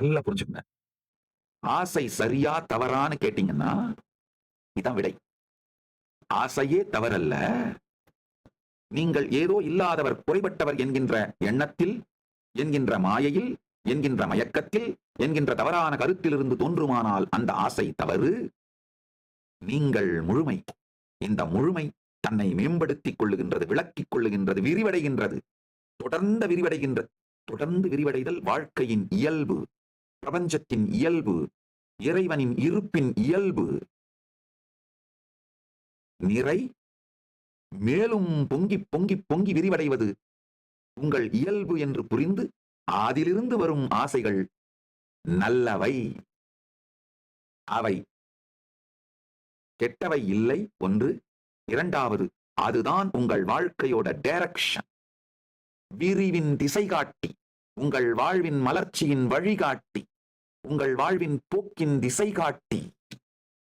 நல்லா புரிஞ்சுக்கங்க. ஆசை சரியா தவறான்னு கேட்டீங்கன்னா இதான் விடை. ஆசையே தவறல்ல. நீங்கள் ஏதோ இல்லாதவர், குறைபட்டவர் என்கின்ற எண்ணத்தில், என்கின்ற மாயையில், என்கின்ற மயக்கத்தில், என்கின்ற தவறான கருத்திலிருந்து தோன்றுமானால் அந்த ஆசை தவறு. நீங்கள் முழுமை. இந்த முழுமை தன்னை மேம்படுத்திக் கொள்ளுகின்றது, விளக்கிக் கொள்ளுகின்றது, விரிவடைகின்றது, தொடர்ந்து விரிவடைகின்றது. தொடர்ந்து விரிவடைதல் வாழ்க்கையின் இயல்பு, பிரபஞ்சத்தின் இயல்பு, இறைவனின் இருப்பின் இயல்பு. நிறை மேலும் பொங்கி பொங்கி பொங்கி விரிவடைவது உங்கள் இயல்பு என்று புரிந்து அதிலிருந்து வரும் ஆசைகள் நல்லவை. அவை கெட்டவை இல்லை. ஒன்று. இரண்டாவது, அதுதான் உங்கள் வாழ்க்கையோட டைரக்ஷன், விரிவின் திசை காட்டி, உங்கள் வாழ்வின் மலர்ச்சியின் வழிகாட்டி, உங்கள் வாழ்வின் போக்கின் திசை காட்டி.